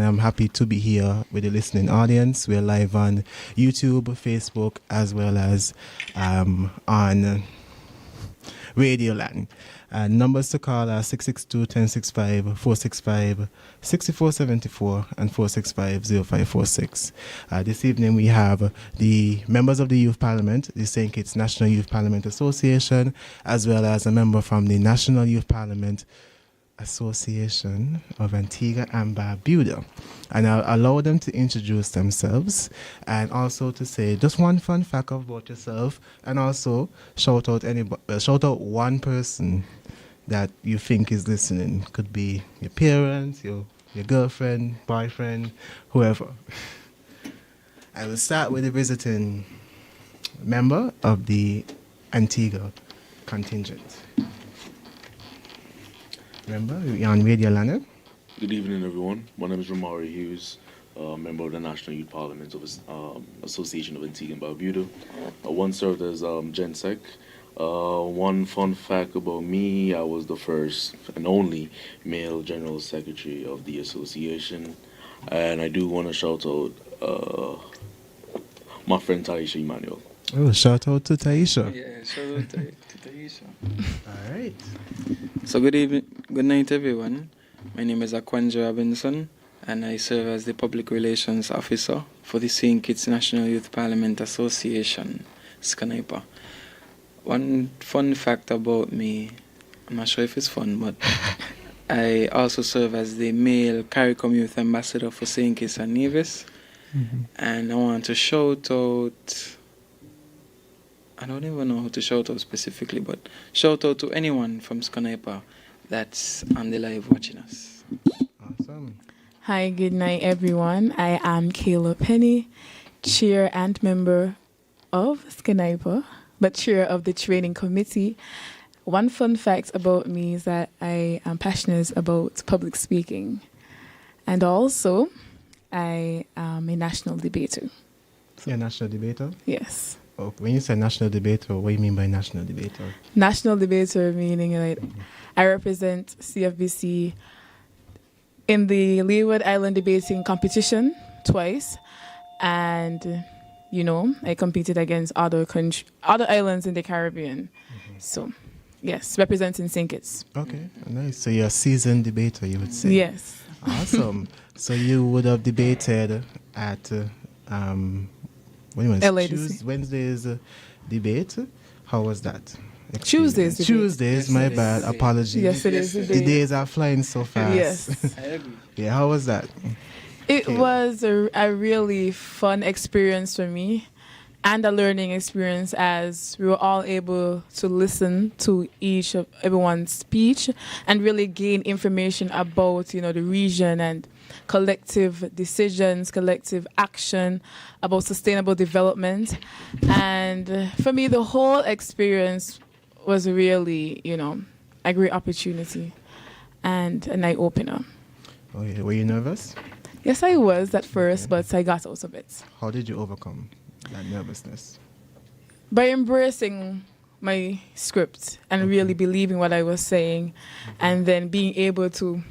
I'm happy to be here with the listening audience. We're live on YouTube, Facebook, as well as on Radioland. Numbers to call are 662-1065, 465-6474, and 465-0546. This evening we have the members of the Youth Parliament, the St. Kitts National Youth Parliament Association, as well as a member from the National Youth Parliament Association of Antigua and Barbuda. And I'll allow them to introduce themselves and also to say just one fun fact about yourself, and also shout out one person that you think is listening. Could be your parents, your girlfriend, boyfriend, whoever. I will start with the visiting member of the Antigua contingent. Remember, you're on Radio Land. Good evening, everyone. My name is Romari Hughes, member of the National Youth Parliament Association of Antigua and Barbuda. Once served as GenSec. One fun fact about me, I was the first and only male general secretary of the association. And I do want to shout out my friend Taisha Emmanuel. Oh, shout out to Taisha. Yeah, shout out to Taisha. All right. So good night, everyone. My name is Akwanja Robinson, and I serve as the Public Relations Officer for the St. Kitts National Youth Parliament Association, SCNYPA. One fun fact about me, I'm not sure if it's fun, but I also serve as the male CARICOM Youth Ambassador for St. Kitts and Nevis. Mm-hmm. And I want to shout out, I don't even know who to shout out specifically, but shout out to anyone from SCNYPA that's on the live watching us. Awesome. Hi, good night, everyone. I am Kayla Penny, chair and member of SCNYPA, but chair of the training committee. One fun fact about me is that I am passionate about public speaking, and also I am a national debater. You're a national debater? Yes. Oh, when you say national debater, what do you mean by national debater? National debater meaning like I represent CFBC in the Leeward Island debating competition twice, and I competed against other islands in the Caribbean. Mm-hmm. So, yes, representing St. Kitts. Okay, nice. So you're a seasoned debater, you would say. Yes. Awesome. So you would have debated at LADC. Wednesday's debate. How was that? Tuesdays. Tuesdays, my bad. Apologies. Yes, it is. The days are flying so fast. Yes. I agree. Yeah, how was that? It was a really fun experience for me and a learning experience, as we were all able to listen to everyone's speech and really gain information about, the region and collective decisions, collective action, about sustainable development. And for me, the whole experience was really, a great opportunity and an eye-opener. Oh, yeah. Were you nervous? Yes, I was at first, but I got out of it. How did you overcome that nervousness? By embracing my script and really believing what I was saying, and then being able to,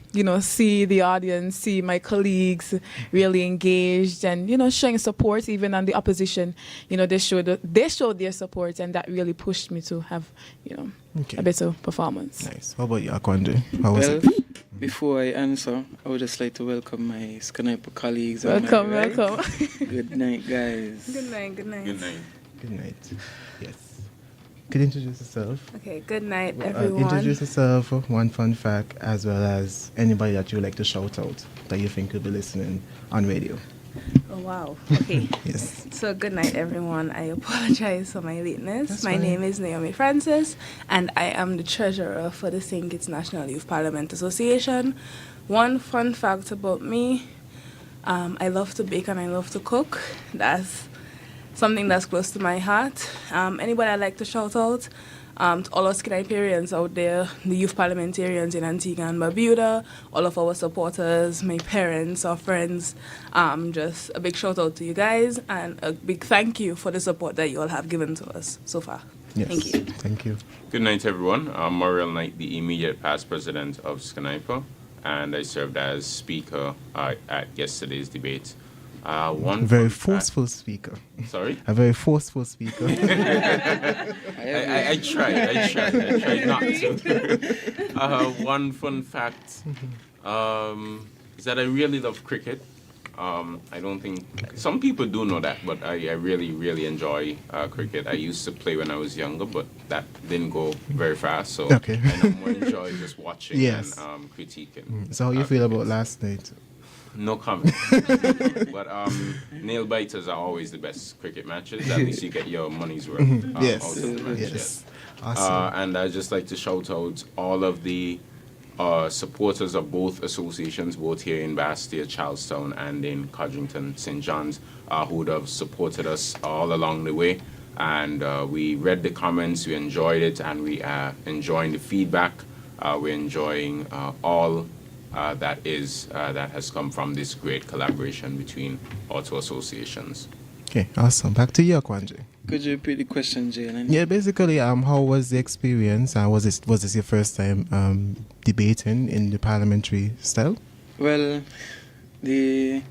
see the audience, see my colleagues really engaged and, showing support even on the opposition. They showed their support, and that really pushed me to have, a better performance. Nice. How about you, Akwande? How was it? Before I answer, I would just like to welcome my SCNYPA colleagues. Welcome. Good night, guys. Good night. Good night. Good night. Yes. Could you introduce yourself? Okay, good night, everyone. Introduce yourself, one fun fact, as well as anybody that you would like to shout out that you think could be listening on radio. Oh, wow. Okay. Yes. So, good night, everyone. I apologize for my lateness. That's my fine. name is Naomi Francis, and I am the treasurer for the St. Kitts National Youth Parliament Association. One fun fact about me, I love to bake and I love to cook. That's something that's close to my heart. Anybody I'd like to shout out? To all our SCNYPerians out there, the youth parliamentarians in Antigua and Barbuda, all of our supporters, my parents, our friends, just a big shout out to you guys, and a big thank you for the support that you all have given to us so far. Yes. Thank you. Thank you. Good night, everyone. I'm Mauriel Knight, the immediate past president of SCNYPA. and I served as speaker at yesterday's debate. A One very fun fact- forceful speaker. Sorry? A very forceful speaker. I tried not to. One fun fact is that I really love cricket. I don't think some people do know that, but I really, really enjoy cricket. I used to play when I was younger, but that didn't go very fast. So Okay. I now more enjoy just watching Yes. and critiquing. So how you feel about last night? No comment. But nail biters are always the best cricket matches. At least you get your money's worth Yes. out of the match. Yes. Awesome. And I'd just like to shout out all of the supporters of both associations, both here in Bastia, Charlestown, and in Codrington, St. John's, who would have supported us all along the way. And we read the comments, we enjoyed it, and we are enjoying the feedback. We're enjoying all that has come from this great collaboration between our two associations. Okay, awesome. Back to you, Kwanje. Could you repeat the question, Jalen? Yeah, basically, how was the experience? Was this your first time debating in the parliamentary style? Well, the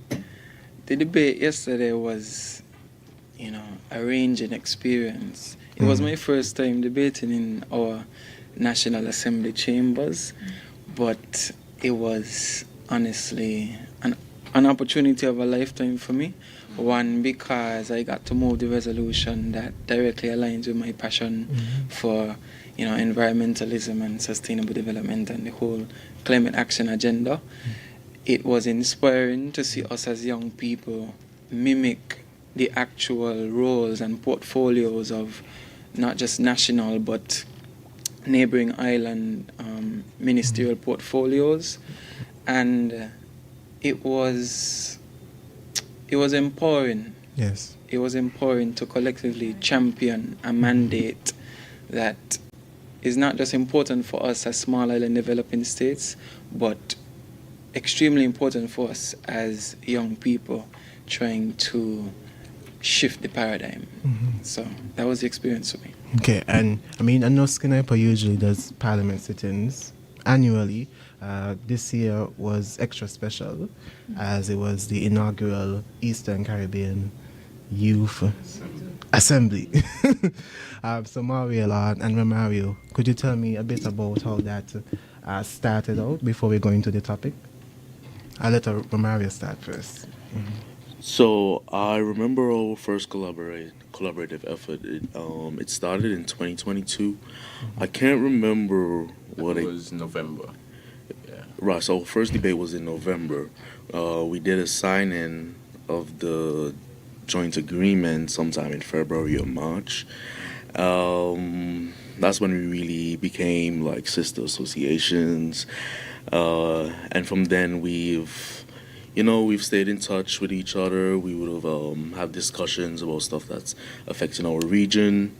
debate yesterday was, a ranging experience. It was my first time debating in our National Assembly chambers, but it was honestly an opportunity of a lifetime for me. One, because I got to move the resolution that directly aligns with my passion for, environmentalism and sustainable development and the whole climate action agenda. It was inspiring to see us as young people mimic the actual roles and portfolios of not just national but neighboring island ministerial portfolios, and it was empowering. Yes. It was empowering to collectively champion a mandate that is not just important for us as small island developing states, but extremely important for us as young people trying to shift the paradigm. So that was the experience for me. Okay, and I know Skinniper usually does parliament sit-ins annually. This year was extra special as it was the inaugural Eastern Caribbean Youth Assembly. So Mario and Romario, could you tell me a bit about how that started out before we go into the topic? I'll let Romario start first. So I remember our first collaborative effort. It started in 2022. I can't remember what It was November. Right. So our first debate was in November. We did a sign-in of the joint agreement sometime in February or March. That's when we really became like sister associations, and from then we've stayed in touch with each other. We would have had discussions about stuff that's affecting our region.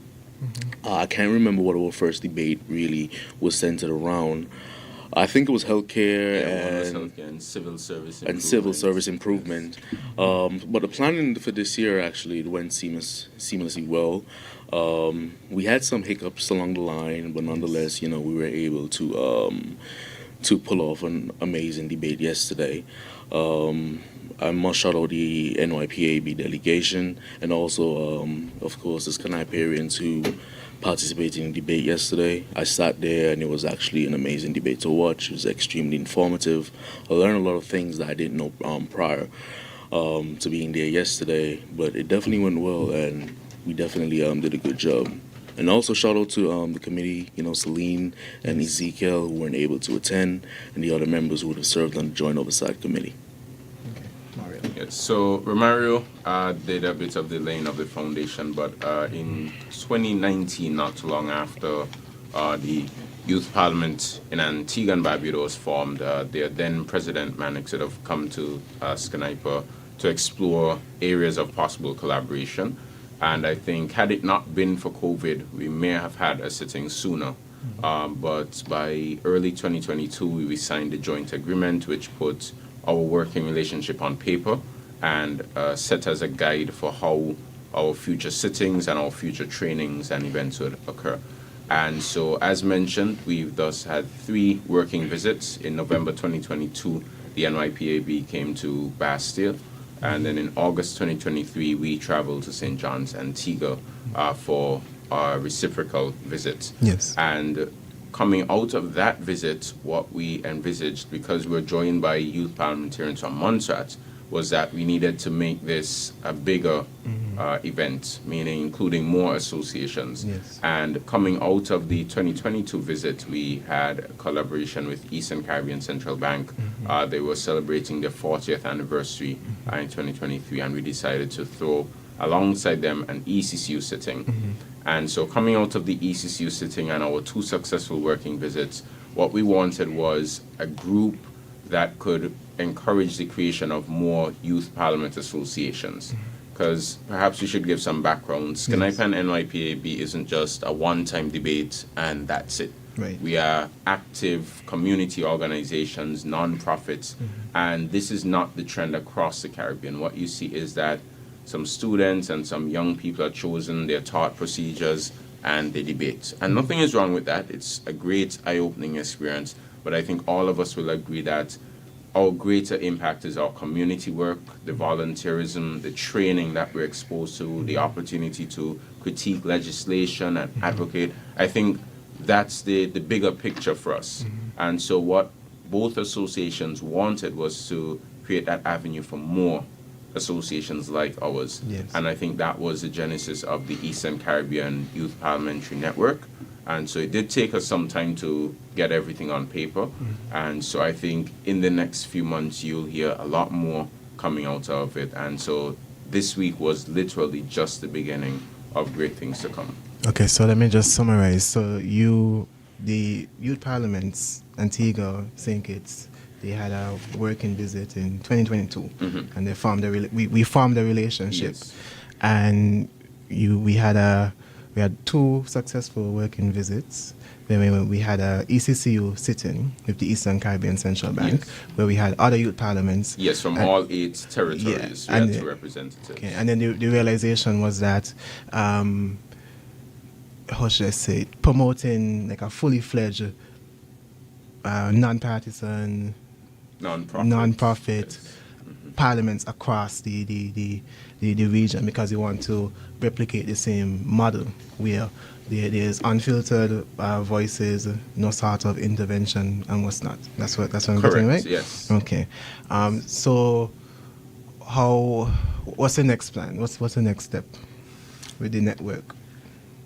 I can't remember what our first debate really was centered around. I think it was healthcare And civil service and civil service improvement. But the planning for this year actually went seamlessly well. We had some hiccups along the line, but nonetheless, we were able to pull off an amazing debate yesterday. I must shout out the NYPAB delegation and also, of course, the Skiniperians who participated in the debate yesterday. I sat there and it was actually an amazing debate to watch. It was extremely informative. I learned a lot of things that I didn't know prior to being there yesterday, but it definitely went well and we definitely did a good job. And also shout out to the committee, Celine and Ezekiel who weren't able to attend, and the other members who would have served on the Joint Oversight Committee. Okay, Mario. Yes, so Romario did a bit of the laying of the foundation, but in 2019, not too long after the Youth Parliament in Antigua and Barbuda was formed, their then President Mannix would have come to Skinniper to explore areas of possible collaboration. And I think had it not been for COVID, we may have had a sitting sooner. But by early 2022, we signed a joint agreement which put our working relationship on paper and set as a guide for how our future sittings and our future trainings and events would occur. And so, as mentioned, we've thus had 3 working visits. In November 2022, the NYPAB came to Bastille. And then in August 2023, we traveled to St. John's, Antigua, for our reciprocal visit. Yes. And coming out of that visit, what we envisaged, because we're joined by youth parliamentarians from Montserrat, was that we needed to make this a bigger event, meaning including more associations. Yes. And coming out of the 2022 visit, we had a collaboration with Eastern Caribbean Central Bank. They were celebrating their 40th anniversary in 2023, and we decided to throw alongside them an ECCU sitting. And so coming out of the ECCU sitting and our 2 successful working visits, what we wanted was a group that could encourage the creation of more youth parliament associations. Because perhaps we should give some background. SCNIPE and NYPAB isn't just a one-time debate and that's it. Right. We are active community organizations, non-profits, and this is not the trend across the Caribbean. What you see is that some students and some young people are chosen, they're taught procedures, and they debate. And nothing is wrong with that. It's a great eye-opening experience, but I think all of us will agree that our greater impact is our community work, the volunteerism, the training that we're exposed to, the opportunity to critique legislation and advocate. I think that's the bigger picture for us. And so what both associations wanted was to create that avenue for more associations like ours. Yes. And I think that was the genesis of the Eastern Caribbean Youth Parliamentary Network. And so it did take us some time to get everything on paper. And so I think in the next few months, you'll hear a lot more coming out of it. And so this week was literally just the beginning of great things to come. Okay, so let me just summarize. So the Youth Parliaments, Antigua, St. Kitts, they had a working visit in 2022, and they formed we formed a relationship, Yes. and we had 2 successful working visits. Then we had a ECCU sitting with the Eastern Caribbean Central Bank, Yes. where we had other youth parliaments. Yes, from all 8 territories, we and had 2 representatives. Okay, and then the realization was that, how should I say it, promoting like a fully fledged, non-partisan, non-profit parliaments across the region, because we want to replicate the same model where there's unfiltered voices, no sort of intervention and what's not. That's what I'm Correct, getting, right? yes. Okay. So what's the next plan? What's the next step with the network?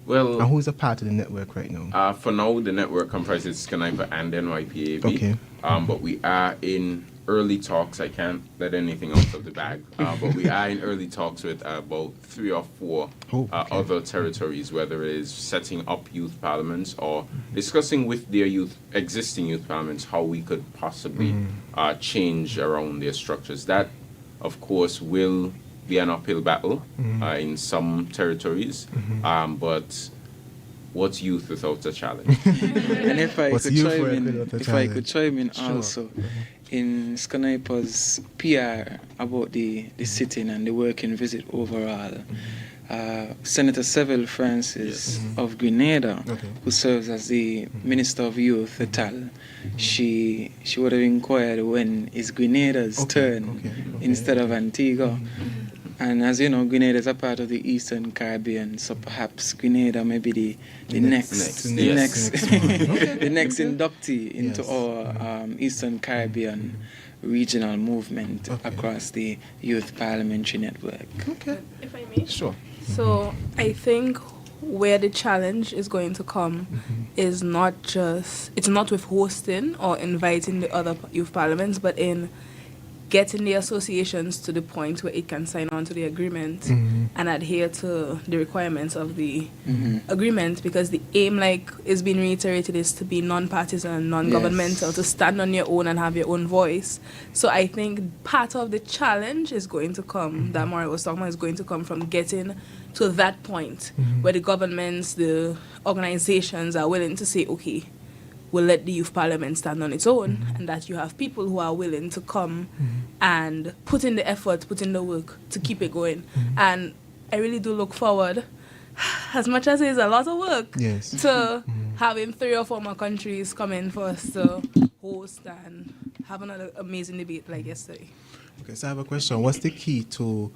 Well, And who's a part of the network right now? for now, the network comprises SCNIPE and NYPAB. Okay. But we are in early talks. I can't let anything out of the bag. But we are in early talks with about 3 or 4 other territories, whether it is setting up youth parliaments or discussing with their existing youth parliaments how we could possibly change around their structures. That, of course, will be an uphill battle in some territories. But what's youth without a challenge? And if I What's could youth chime work in, without a if I could challenge? chime in Sure. also, in SCNIPE's PR about the sitting and the working visit overall, Senator Seville Francis of Grenada, Okay. who serves as the Minister of Youth at TAL, she would have inquired when is Grenada's turn instead of Antigua. And as you know, Grenada is a part of the Eastern Caribbean, so perhaps Grenada may be the next one. the next inductee into Yes. our Eastern Caribbean regional movement across the Youth Parliamentary Network. Okay. If I may. Sure. So I think where the challenge is going to come is it's not with hosting or inviting the other youth parliaments, but in getting the associations to the point where it can sign on to the agreement and adhere to the requirements of the agreement, because the aim, like is being reiterated, is to be non-partisan, non-governmental, Yes. to stand on your own and have your own voice. So I think part of the challenge is going to come, that Mario was talking about, is going to come from getting to that point where the governments, the organizations are willing to say, okay, we'll let the youth parliament stand on its own, and that you have people who are willing to come and put in the effort, put in the work to keep it going. And I really do look forward as much as it's a lot of work Yes. to having 3 or 4 more countries come in for us to host and have another amazing debate like yesterday. Okay, so I have a question. What's the key to,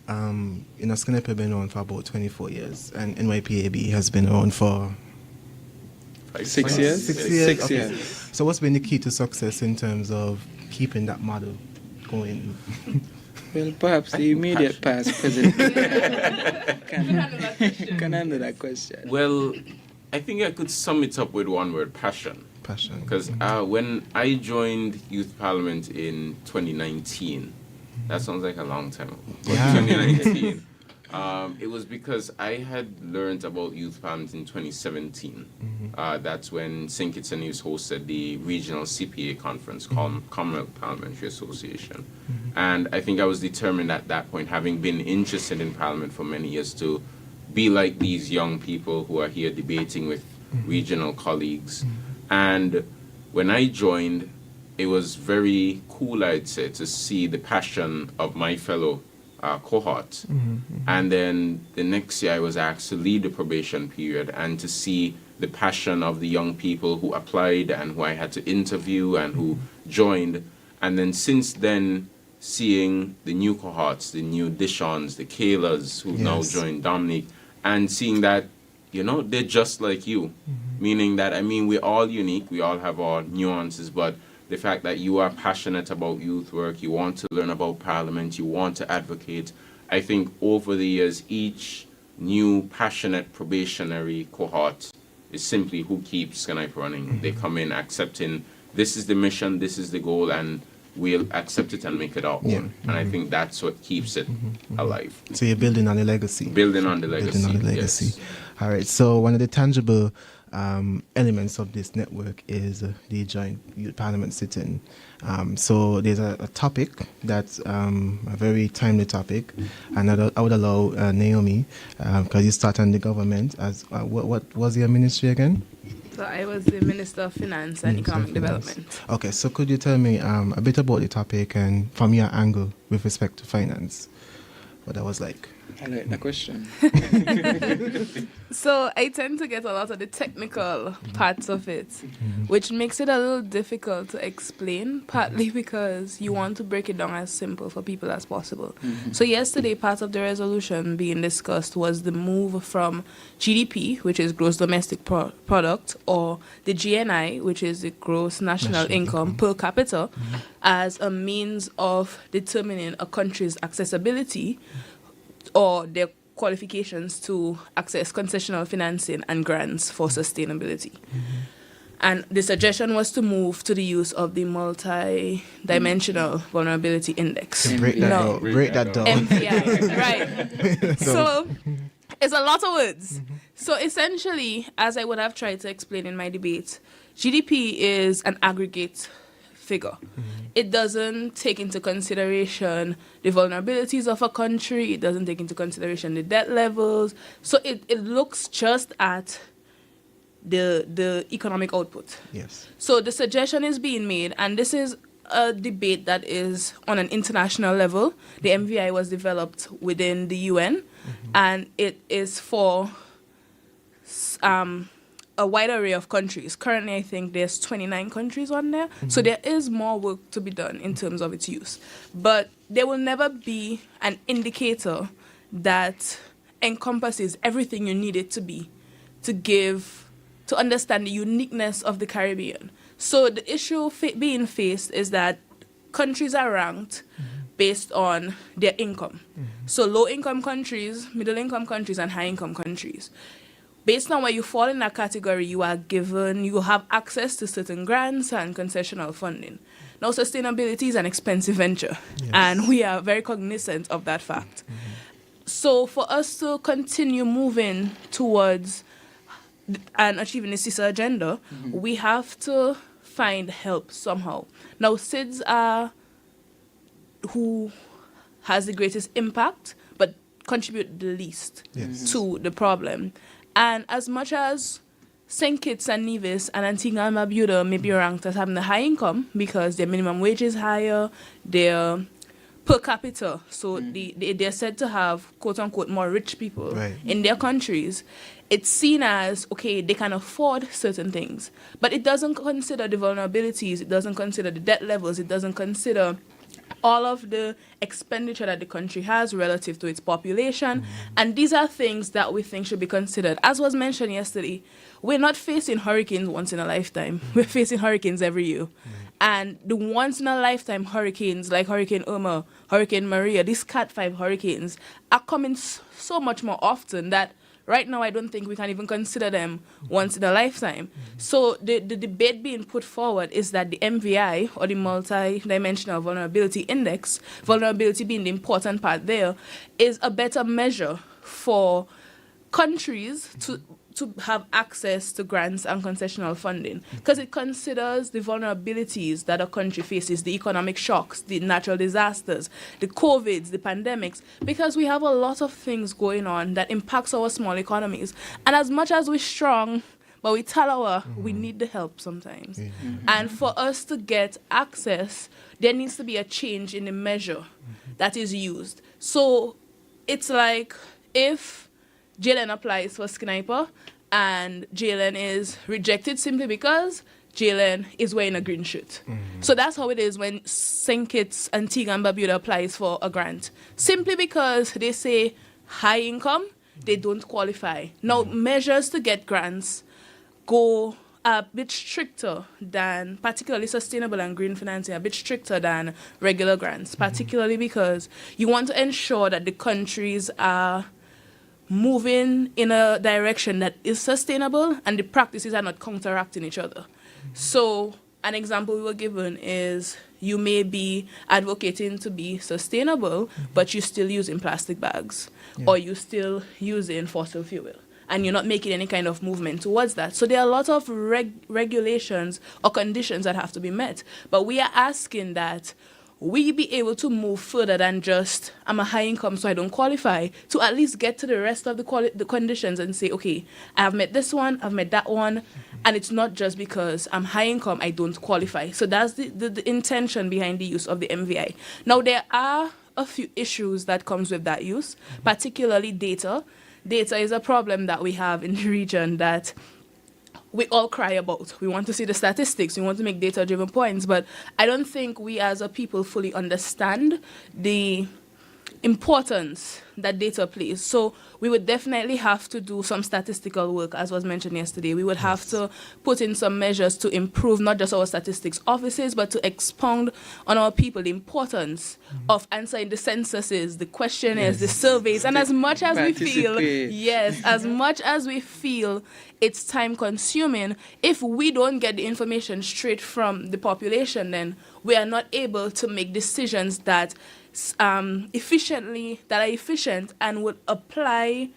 Skinep have been on for about 24 years, and NYPAB has been around for 6 years. 6 years. 6 Okay. years. So what's been the key to success in terms of keeping that model going? Well, perhaps the immediate past president can answer that question. Well, I think I could sum it up with one word: passion. Passion. Because when I joined Youth Parliament in 2019, that sounds like a long time ago. But Yeah. 2019, it was because I had learned about Youth Parliament in 2017. That's when St. Kitts and Nevis hosted the regional CPA conference, Commonwealth Parliamentary Association. And I think I was determined at that point, having been interested in Parliament for many years, to be like these young people who are here debating with regional colleagues. And when I joined, it was very cool, I'd say, to see the passion of my fellow cohort. And then the next year I was asked to lead the probation period and to see the passion of the young people who applied and who I had to interview and who joined. And then since then, seeing the new cohorts, the new Dishons, the Kaylas who've now Yes. joined Dominic, and seeing that, they're just like you. Meaning that, we're all unique, we all have our nuances, but the fact that you are passionate about youth work, you want to learn about Parliament, you want to advocate. I think over the years, each new passionate probationary cohort is simply who keeps Skype running. They come in accepting this is the mission, this is the goal, and we'll accept it and make it our own. Yeah. And I think that's what keeps it alive. So you're building on the legacy. Building on the legacy. Building on the legacy. Yes. All right. So one of the tangible elements of this network is the joint youth parliament sitting. So there's a topic that's a very timely topic, and I would allow Naomi, because you start on the government as what was your ministry again? So I was the Minister of Finance and Minister of Economic Finance. Development. Okay, so could you tell me a bit about the topic and from your angle with respect to finance, what that was like? I like the question. So I tend to get a lot of the technical parts of it, which makes it a little difficult to explain, partly because you want to break it down as simple for people as possible. So yesterday, part of the resolution being discussed was the move from GDP, which is gross domestic product, or the GNI, which is the gross national income per capita, as a means of determining a country's accessibility or their qualifications to access concessional financing and grants for sustainability. And the suggestion was to move to the use of the multi-dimensional vulnerability index. To break that No. down. Break that down. MPI, right. So it's a lot of words. So essentially, as I would have tried to explain in my debate, GDP is an aggregate figure. It doesn't take into consideration the vulnerabilities of a country. It doesn't take into consideration the debt levels. So it looks just at the economic output. Yes. So the suggestion is being made, and this is a debate that is on an international level. The MVI was developed within the UN, and it is for a wide array of countries. Currently, I think there's 29 countries on there. So there is more work to be done in terms of its use. But there will never be an indicator that encompasses everything you need it to be to understand the uniqueness of the Caribbean. So the issue being faced is that countries are ranked based on their income. So low-income countries, middle-income countries, and high-income countries. Based on where you fall in that category, you have access to certain grants and concessional funding. Now, sustainability is an expensive venture, and we are very cognizant of that fact. So for us to continue moving towards and achieving the CISA agenda, we have to find help somehow. Now, SIDS are who has the greatest impact, but contribute the least to the problem. And as much as St. Kitts and Nevis and Antigua and Barbuda may be ranked as having the high income because their minimum wage is higher, their per capita. So they're said to have, quote unquote, more rich people Right. in their countries. It's seen as, okay, they can afford certain things. But it doesn't consider the vulnerabilities. It doesn't consider the debt levels. It doesn't consider all of the expenditure that the country has relative to its population. And these are things that we think should be considered. As was mentioned yesterday, we're not facing hurricanes once in a lifetime. We're facing hurricanes every year. And the once in a lifetime hurricanes like Hurricane Irma, Hurricane Maria, these Cat 5 hurricanes are coming so much more often that right now I don't think we can even consider them once in a lifetime. So the debate being put forward is that the MVI, or the Multi-Dimensional Vulnerability Index, vulnerability being the important part there, is a better measure for countries to have access to grants and concessional funding, because it considers the vulnerabilities that a country faces, the economic shocks, the natural disasters, the COVIDs, the pandemics, because we have a lot of things going on that impacts our small economies. And as much as we're strong, but we tell we need the help sometimes. And for us to get access, there needs to be a change in the measure that is used. So it's like if Jalen applies for Sniper and Jalen is rejected simply because Jalen is wearing a green shirt. So that's how it is when St. Kitts, Antigua and Barbuda applies for a grant. Simply because they say high income, they don't qualify. Now, measures to get grants go a bit stricter than, particularly sustainable and green financing, a bit stricter than regular grants, particularly because you want to ensure that the countries are moving in a direction that is sustainable and the practices are not counteracting each other. So an example we were given is you may be advocating to be sustainable, but you're still using plastic bags or you're still using fossil fuel, and you're not making any kind of movement towards that. So there are a lot of regulations or conditions that have to be met. But we are asking that we be able to move further than just, I'm a high income, so I don't qualify, to at least get to the rest of the conditions and say, okay, I have met this one, I've met that one, and it's not just because I'm high income, I don't qualify. So that's the intention behind the use of the MVI. Now, there are a few issues that comes with that use, particularly data. Data is a problem that we have in the region that we all cry about. We want to see the statistics. We want to make data-driven points. But I don't think we as a people fully understand the importance that data plays. So we would definitely have to do some statistical work, as was mentioned yesterday. We would have to put in some measures to improve not just our statistics offices, but to expound on our people the importance of answering the censuses, the questionnaires, the surveys. And as much as we feel, as much as we feel it's time consuming, if we don't get the information straight from the population, then we are not able to make decisions that are efficient and would apply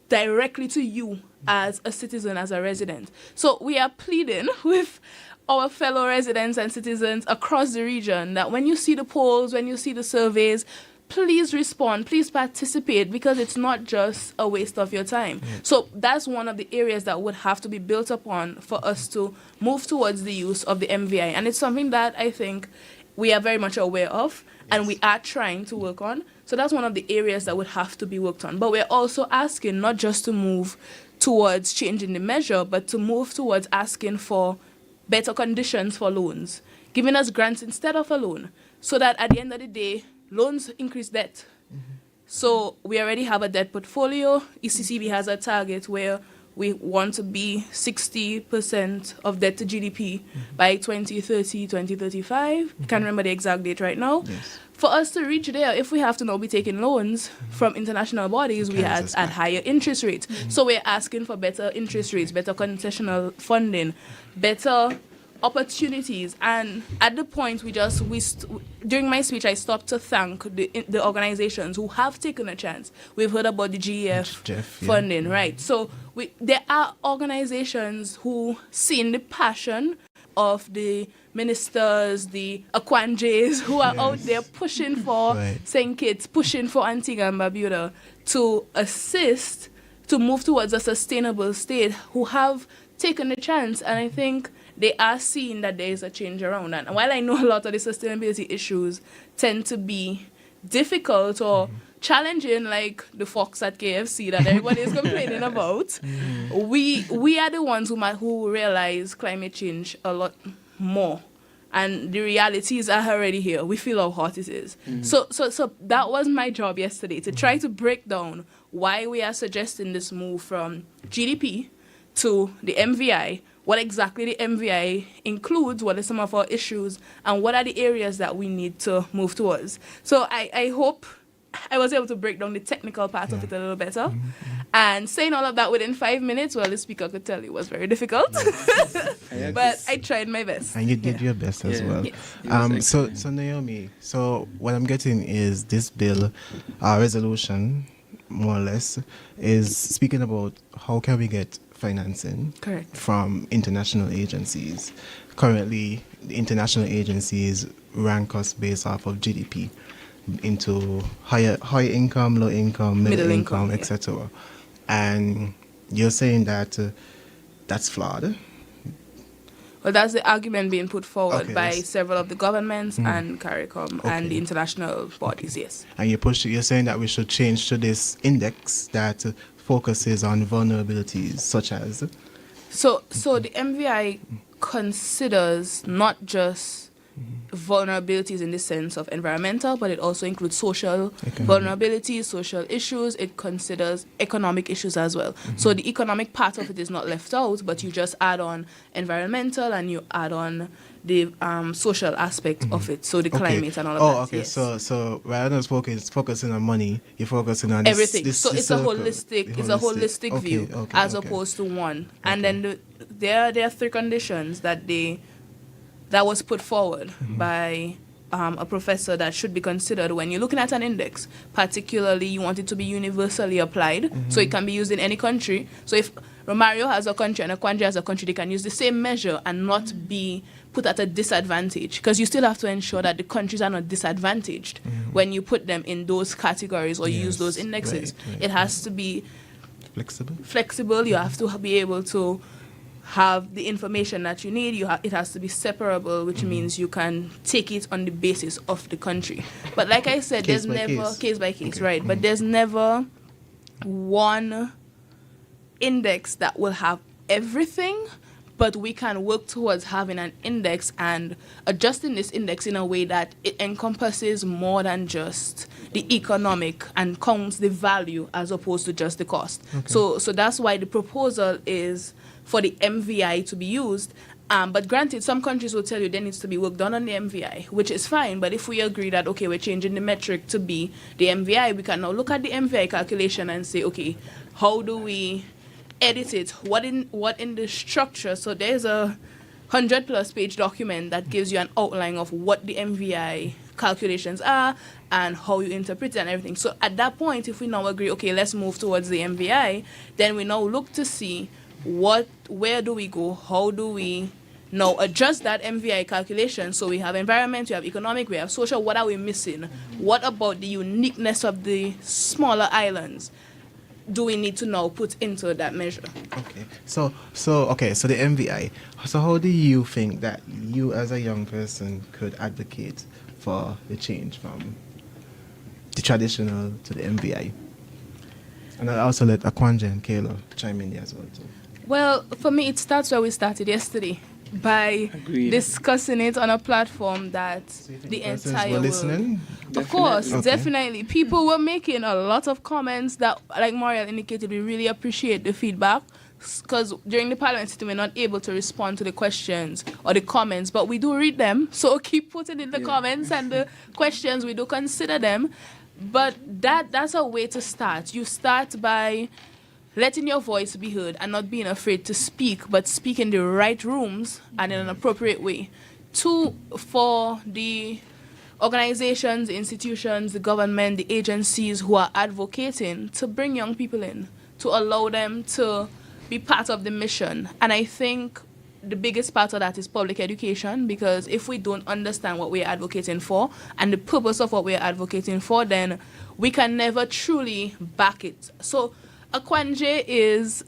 directly to you as a citizen, as a resident. So we are pleading with our fellow residents and citizens across the region that when you see the polls, when you see the surveys, please respond, please participate, because it's not just a waste of your time. So that's one of the areas that would have to be built upon for us to move towards the use of the MVI. And it's something that I think we are very much aware of and we are trying to work on. So that's one of the areas that would have to be worked on. But we're also asking not just to move towards changing the measure, but to move towards asking for better conditions for loans, giving us grants instead of a loan, so that at the end of the day, loans increase debt. So we already have a debt portfolio. ECCB has a target where we want to be 60% of debt to GDP by 2030, 2035. Can't remember the exact date right now. For us to reach there, if we have to now be taking loans from international bodies, we at higher interest rates. So we're asking for better interest rates, better concessional funding, better opportunities. And at the point during my speech, I stopped to thank the organizations who have taken a chance. We've heard about the GEF funding, right? So there are organizations who seen the passion of the ministers, the Akwanjes, who are out there pushing for St. Kitts, pushing for Antigua and Barbuda to assist to move towards a sustainable state, who have taken a chance. And I think they are seeing that there is a change around. And while I know a lot of the sustainability issues tend to be difficult or challenging like the fox at KFC that everybody is complaining about, we are the ones who realize climate change a lot more. And the realities are already here. We feel how hot it is. So that was my job yesterday, to try to break down why we are suggesting this move from GDP to the MVI, what exactly the MVI includes, what are some of our issues, and what are the areas that we need to move towards. So I hope I was able to break down the technical part of it a little better. And saying all of that within 5 minutes, well, the speaker could tell you was very difficult. But I tried my best. And you did your best as well. Yes. So Naomi, so what I'm getting is this bill, resolution, more or less, is speaking about how can we get financing Correct. from international agencies. Currently, the international agencies rank us based off of GDP into high income, low income, middle income, yeah. etc. And you're saying that that's flawed. Well, that's the argument being put forward Okay, by yes. several of the governments and CARICOM and the international bodies, yes. And you're saying that we should change to this index that focuses on vulnerabilities such as. So the MVI considers not just vulnerabilities in the sense of environmental, but it also includes social vulnerabilities, social issues. It considers economic issues as well. So the economic part of it is not left out, but you just add on environmental and you add on the social aspect of it. So the climate and all of that. Oh, okay. Yes. So rather than focusing on money, you're focusing on Everything. This So it's circle, a holistic Okay, view okay, as okay. opposed to one. And then there are 3 conditions that was put forward by a professor that should be considered when you're looking at an index. Particularly, you want it to be universally applied, so it can be used in any country. So if Romario has a country and Akwanje has a country, they can use the same measure and not be put at a disadvantage, because you still have to ensure that the countries are not disadvantaged when you put them in those categories or you use those indexes. right. It has to be flexible. You have to be able to have the information that you need. It has to be separable, which means you can take it on the basis of the country. But like I said, Case there's by never case. case by case, Okay. right? But there's never one index that will have everything. But we can work towards having an index and adjusting this index in a way that it encompasses more than just the economic and counts the value as opposed to just the cost. So that's why the proposal is for the MVI to be used. But granted, some countries will tell you there needs to be work done on the MVI, which is fine. But if we agree that, okay, we're changing the metric to be the MVI, we can now look at the MVI calculation and say, okay, how do we edit it? What in the structure? So there's a 100+ page document that gives you an outline of what the MVI calculations are and how you interpret it and everything. So at that point, if we now agree, okay, let's move towards the MVI, then we now look to see where do we go? How do we now adjust that MVI calculation? So we have environment, we have economic, we have social. What are we missing? What about the uniqueness of the smaller islands do we need to now put into that measure? Okay. So the MVI. So how do you think that you as a young person could advocate for the change from the traditional to the MVI? And I'll also let Akwanje and Kayla chime in there as well too. Well, for me, it starts where we started yesterday, by Agreed. discussing it on a platform that the Persons entire were world... listening. Of course, Okay. definitely. People were making a lot of comments that, like Mariel indicated, we really appreciate the feedback, because during the parliament sitting, we're not able to respond to the questions or the comments, but we do read them. So keep putting in the comments and the questions. We do consider them. But that's a way to start. You start by letting your voice be heard and not being afraid to speak, but speak in the right rooms and in an appropriate way. 2, for the organizations, the institutions, the government, the agencies who are advocating, to bring young people in, to allow them to be part of the mission. And I think the biggest part of that is public education, because if we don't understand what we're advocating for and the purpose of what we're advocating for, then we can never truly back it. So Akwanje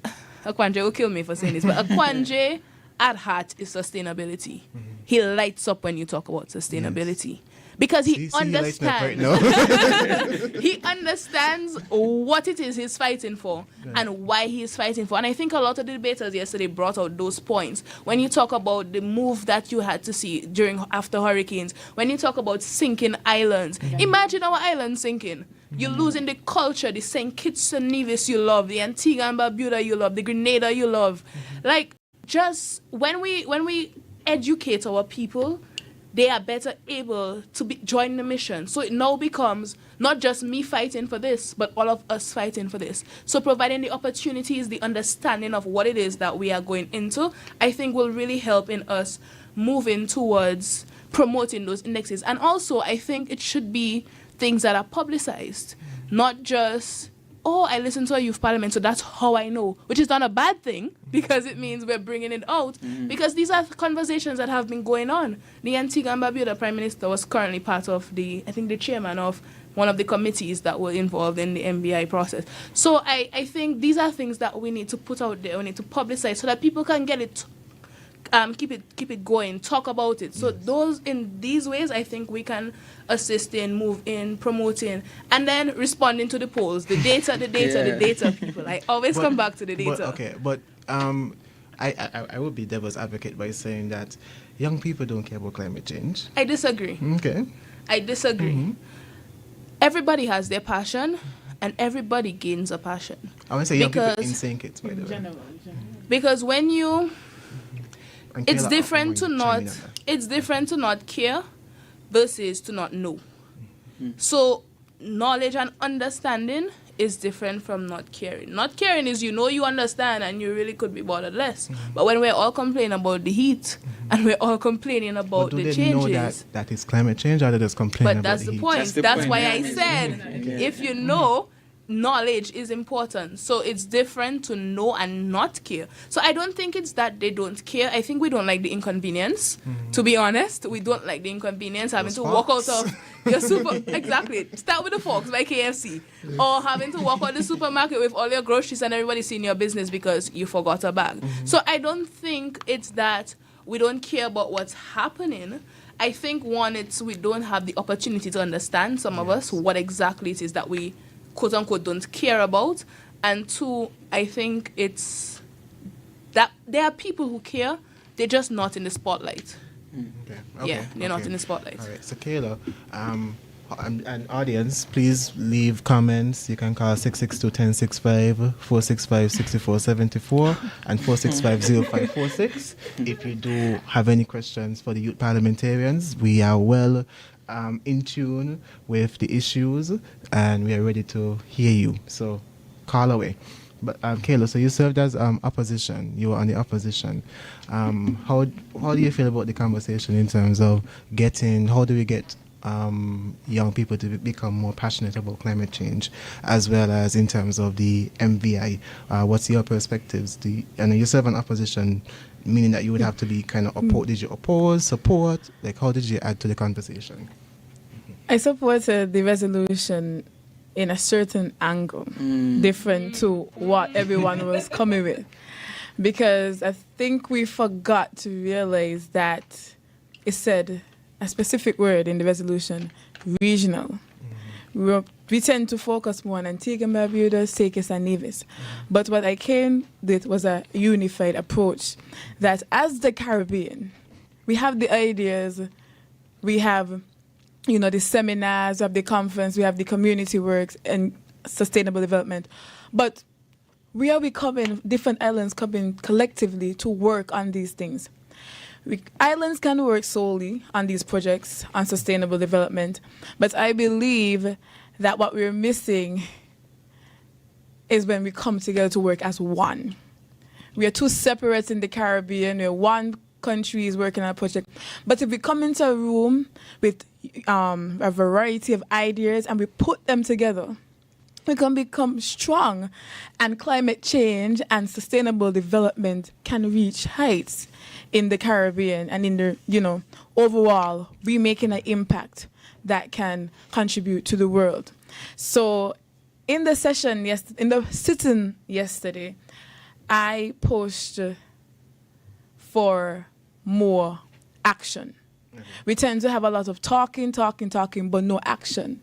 will kill me for saying this, but Akwanje at heart is sustainability. He lights up when you talk about sustainability. because he See, you lighten up right understands. now. He understands what it is he's fighting for and why he is fighting for. And I think a lot of the debaters yesterday brought out those points. When you talk about the move that you had to see after hurricanes, when you talk about sinking islands, imagine our island sinking. You're losing the culture, the St. Kitts and Nevis you love, the Antigua and Barbuda you love, the Grenada you love. Like, just when we educate our people, they are better able to join the mission. So it now becomes not just me fighting for this, but all of us fighting for this. So providing the opportunities, the understanding of what it is that we are going into, I think will really help in us moving towards promoting those indexes. And also, I think it should be things that are publicized, not just, oh, I listened to a youth parliament, so that's how I know, which is not a bad thing because it means we're bringing it out because these are conversations that have been going on. The Antigua and Barbuda Prime Minister was currently part of the chairman of one of the committees that were involved in the MBI process. So I think these are things that we need to put out there, we need to publicize so that people can get it, keep it going, talk about it. So in these ways, I think we can assist in promoting, and then responding to the polls, the data, people. I always come back to the data. But I would be devil's advocate by saying that young people don't care about climate change. I disagree. Okay. I disagree. Everybody has their passion, and everybody gains a passion. I want to say young people in St. Kitts, by the way. Because when you... And It's Kayla, different to chime in not. on that. It's different to not care versus to not know. So knowledge and understanding is different from not caring. Not caring is you understand and you really could be bothered less. But when we're all complaining about the heat and we're all complaining about But do the they changes. know that is climate change, or they just complain But about that's the the heat? point. That's the That's point. why I said if you know, knowledge is important. So it's different to know and not care. So I don't think it's that they don't care. I think we don't like the inconvenience. To be honest, we don't like the inconvenience having to walk out of your exactly. Start with the forks by KFC, or having to walk out the supermarket with all your groceries and everybody seeing your business because you forgot a bag. So I don't think it's that we don't care about what's happening. I think one, it's we don't have the opportunity to understand, some of us, what exactly it is that we quote unquote don't care about. And two, I think it's that there are people who care, they're just not in the spotlight. Okay. They're not in the spotlight. All right. So Kayla, an audience, please leave comments. You can call 662-1065, 465-6474, and 465-0546. If you do have any questions for the youth parliamentarians, we are well in tune with the issues, and we are ready to hear you. So call away. But Kayla, so you served as opposition. You were on the opposition. How do you feel about the conversation in terms of how do we get young people to become more passionate about climate change, as well as in terms of the MVI? What's your perspectives? And you serve on opposition, meaning that you would have to be kind of did you oppose, support? Like, how did you add to the conversation? I supported the resolution in a certain angle, different to what everyone was coming with. Because I think we forgot to realize that it said a specific word in the resolution, regional. We tend to focus more on Antigua and Barbuda, St. Kitts and Nevis. But what I came with was a unified approach that as the Caribbean, we have the ideas, we have the seminars, we have the conference, we have the community works and sustainable development. But we are different islands coming collectively to work on these things. Islands can work solely on these projects, on sustainable development, but I believe that what we're missing is when we come together to work as one. We are two separate in the Caribbean, we're one country is working on a project. But if we come into a room with a variety of ideas and we put them together, we can become strong, and climate change and sustainable development can reach heights in the Caribbean and in the, overall, we making an impact that can contribute to the world. So in the sitting yesterday, I pushed for more action We tend to have a lot of talking, but no action.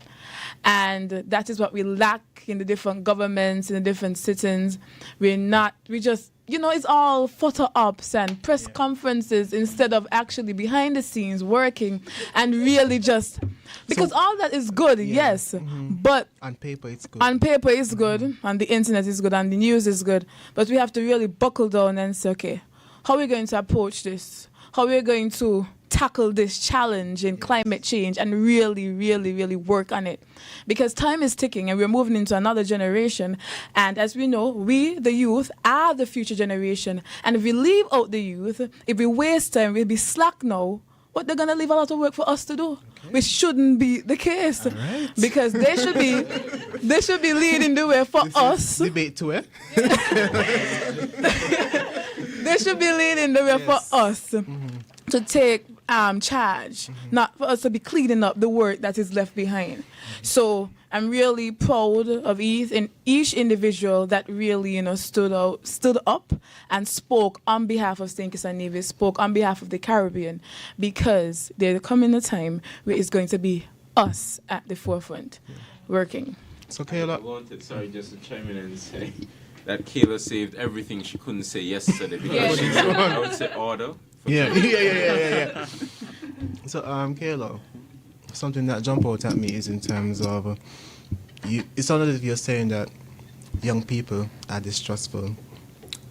And that is what we lack in the different governments, in the different sittings. We just, it's all photo ops and press conferences instead of actually behind the scenes working and really just, because all that is good, yes, but On paper, it's good. on paper it's good, on the internet is good, on the news is good, but we have to really buckle down and say, okay, how are we going to approach this? How are we going to tackle this challenge in climate change and really, really, really work on it? Because time is ticking and we're moving into another generation. And as we know, we, the youth, are the future generation. And if we leave out the youth, if we waste time, we'll be slack now, but they're going to leave a lot of work for us to do, which shouldn't be the case. Right. Because they should be leading the way for us. Debate to it. They should be leading the way for us to take charge, not for us to be cleaning up the work that is left behind. So I'm really proud of each individual that really, stood up and spoke on behalf of St. Kitts and Nevis, spoke on behalf of the Caribbean, because there's coming a time where it's going to be us at the forefront working. So, I Kayla, wanted, sorry, just to chime in and say that Kayla saved everything she couldn't say yesterday because she said, I would say order. yeah. So, Kayla, something that jumped out at me is in terms of it's not as if you're saying that young people are distrustful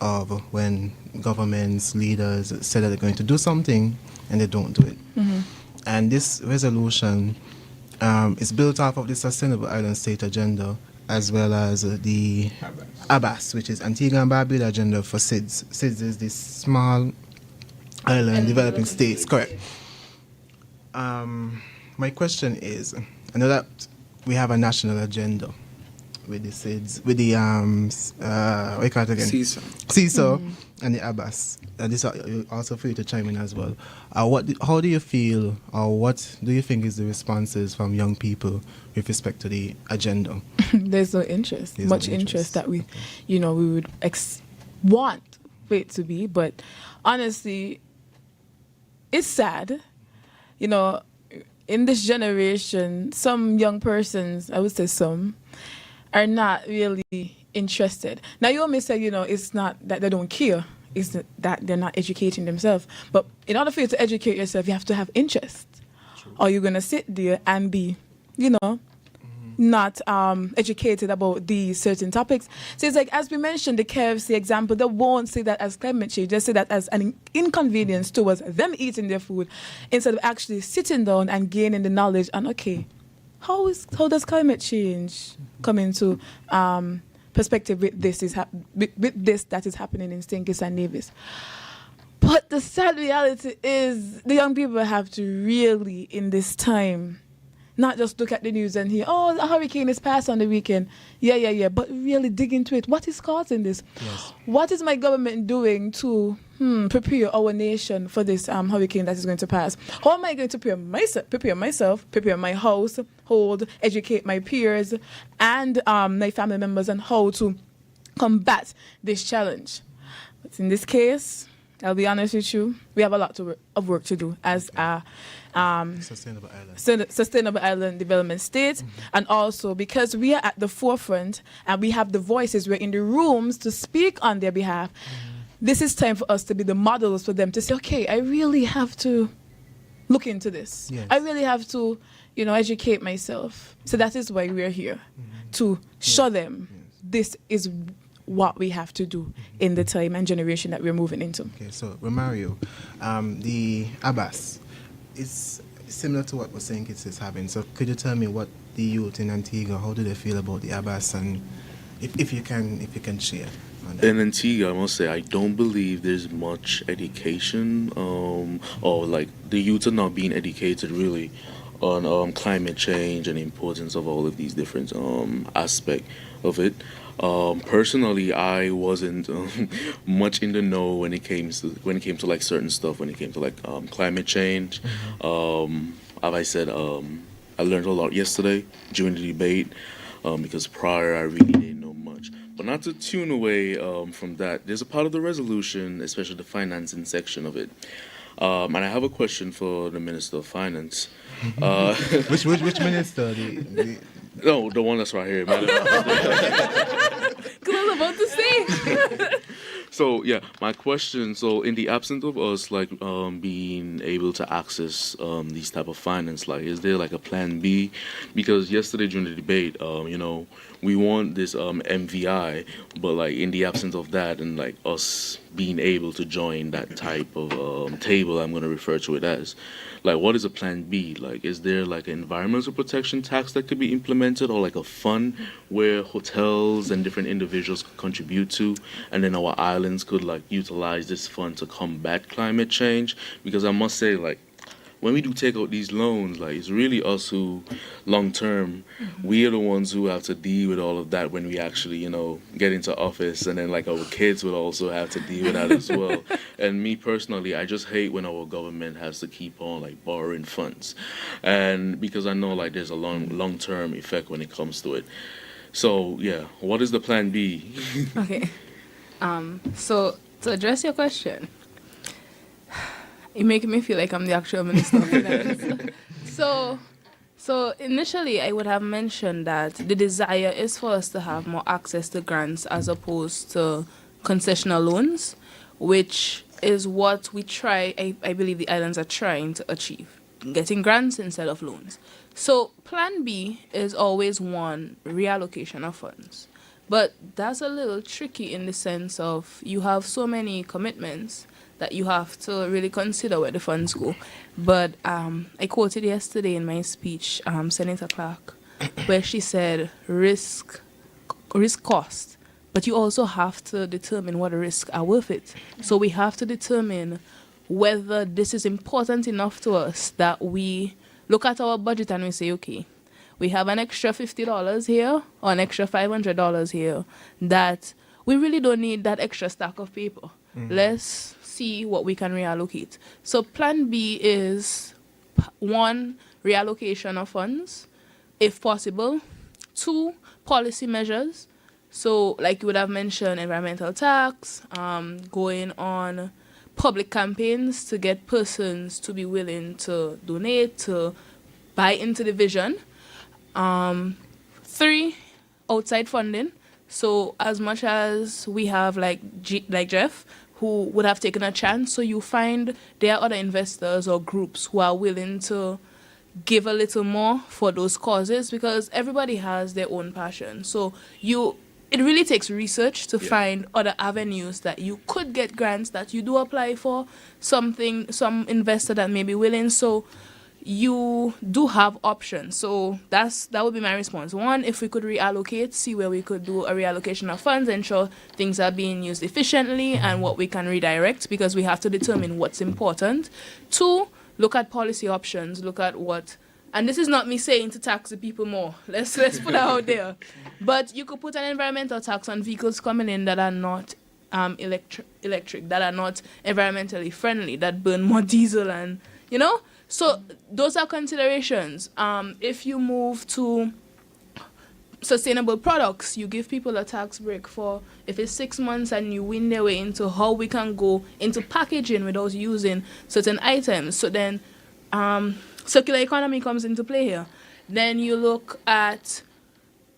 of when governments, leaders say that they're going to do something and they don't do it. And this resolution is built off of the Sustainable Island State Agenda, as well as the ABAS, which is Antigua and Barbuda Agenda for SIDS. SIDS is the Small Island Developing States, correct. My question is, I know that we have a national agenda with the SIDS, with the, what do you call it again? CISO and the ABAS. This is also for you to chime in as well. How do you feel, or what do you think is the responses from young people with respect to the agenda? There's no interest, much interest that we, we would want for it to be. But honestly, it's sad. In this generation, some young persons, I would say some, are not really interested. Now, you may say, it's not that they don't care. It's that they're not educating themselves. But in order for you to educate yourself, you have to have interest. True. Or you're going to sit there and be, not educated about these certain topics. So it's like, as we mentioned, the KFC example, they won't see that as climate change. They see that as an inconvenience towards them eating their food, instead of actually sitting down and gaining the knowledge and, okay, how does climate change come into perspective with this that is happening in St. Kitts and Nevis? But the sad reality is the young people have to really, in this time, not just look at the news and hear, oh, a hurricane is passed on the weekend. Yeah. But really dig into it. What is causing this? Yes. What is my government doing to prepare our nation for this hurricane that is going to pass? How am I going to prepare myself, prepare my household, educate my peers and my family members on how to combat this challenge? But in this case, I'll be honest with you, we have a lot of work to do as a Sustainable Island Development State, and also because we are at the forefront and we have the voices, we're in the rooms to speak on their behalf. This is time for us to be the models for them to say, okay, I really have to look into this. Yes. I really have to, educate myself. So that is why we're here, to show them this is what we have to do in the time and generation that we're moving into. Okay, so Romario, the ABAS is similar to what St. Kitts is having. So could you tell me what the youth in Antigua, how do they feel about the ABAS, and if you can share? In Antigua, I must say, I don't believe there's much education, or like the youth are not being educated really on climate change and the importance of all of these different aspects of it. Personally, I wasn't much in the know when it came to like certain stuff. When it came to like climate change, as I said, I learned a lot yesterday during the debate, because prior I really didn't know much. But not to tune away from that, there's a part of the resolution, especially the financing section of it, And I have a question for the Minister of Finance. Uh, Which minister? no, the one that's right here, madam. Because I was about to say. So yeah, my question. So in the absence of us like being able to access these type of finance, like is there like a plan B? Because yesterday during the debate, we want this MVI, but like in the absence of that and like us being able to join that type of table, I'm going to refer to it as, like what is a plan B? Like is there like an environmental protection tax that could be implemented, or like a fund where hotels and different individuals could contribute to, and then our islands could like utilize this fund to combat climate change? Because I must say, like, when we do take out these loans, like it's really us who, long term, we are the ones who have to deal with all of that when we actually, get into office, and then like our kids would also have to deal with that as well. And me personally, I just hate when our government has to keep on like borrowing funds, and because I know like there's a long term effect when it comes to it. So yeah, what is the plan B? Okay. So to address your question, you're making me feel like I'm the actual minister of finance. So initially, I would have mentioned that the desire is for us to have more access to grants as opposed to concessional loans, which is what we try. I believe the islands are trying to achieve, getting grants instead of loans. So Plan B is always one, reallocation of funds. But that's a little tricky in the sense of you have so many commitments that you have to really consider where the funds go. But I quoted yesterday in my speech Senator Clark, where she said risk cost, but you also have to determine what the risks are worth it. So we have to determine whether this is important enough to us that we look at our budget and we say, okay, we have an extra $50 here or an extra $500 here that we really don't need that extra stack of paper. Let's see what we can reallocate. So Plan B is one, reallocation of funds, if possible. Two, policy measures. So like you would have mentioned, environmental tax, going on public campaigns to get persons to be willing to donate, to buy into the vision. Three, outside funding. So as much as we have like Jeff, who would have taken a chance, so you find there are other investors or groups who are willing to give a little more for those causes, because everybody has their own passion. So it really takes research to find other avenues that you could get grants, that you do apply for some investor that may be willing. So you do have options. So that would be my response. One, if we could reallocate, see where we could do a reallocation of funds, ensure things are being used efficiently and what we can redirect, because we have to determine what's important. Two, look at policy options, look at what, and this is not me saying to tax the people more. Let's put it out there. But you could put an environmental tax on vehicles coming in that are not electric, that are not environmentally friendly, that burn more diesel and, So those are considerations. If you move to sustainable products, you give people a tax break for, if it's 6 months, and you win their way into how we can go into packaging without using certain items. So then circular economy comes into play here. Then you look at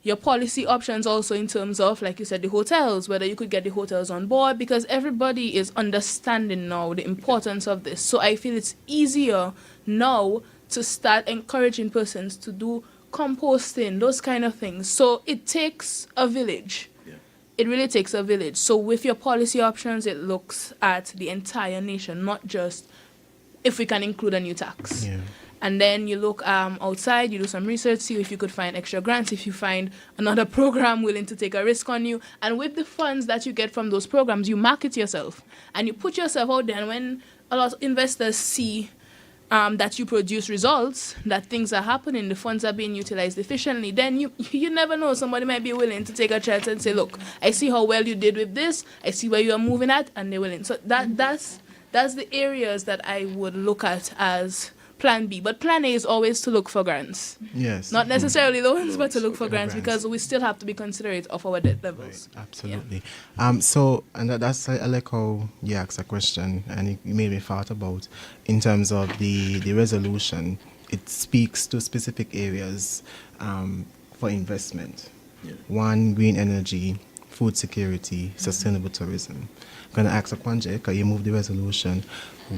your policy options also in terms of, like you said, the hotels, whether you could get the hotels on board, because everybody is understanding now the importance of this. So I feel it's easier now to start encouraging persons to do composting, those kind of things. So it takes a village. Yeah. It really takes a village. So with your policy options, it looks at the entire nation, not just if we can include a new tax. Yeah. And then you look outside, you do some research, see if you could find extra grants, if you find another program willing to take a risk on you. And with the funds that you get from those programs, you market yourself. And you put yourself out there. And when a lot of investors see that you produce results, that things are happening, the funds are being utilized efficiently, then you never know. Somebody might be willing to take a chance and say, look, I see how well you did with this. I see where you are moving at, and they're willing. So that's the areas that I would look at as plan B. But plan A is always to look for grants. Yes. Not necessarily loans, but to look for Okay. grants, Grants. because we still have to be considerate of our debt levels. Right, absolutely. So, and that's I like how you asked a question, and it made me thought about in terms of the resolution. It speaks to specific areas for investment. Yeah. One, green energy, food security, sustainable tourism. I'm going to ask Akwanje, because you moved the resolution,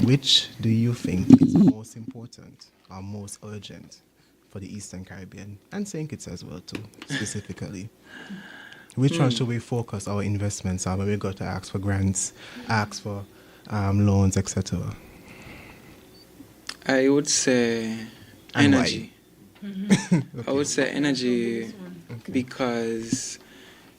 which do you think is most important or most urgent for the Eastern Caribbean and St. Kitts as well too, specifically? Which one should we focus our investments on when we go to ask for grants, ask for loans, etc.? I would say And why? energy. I would say energy because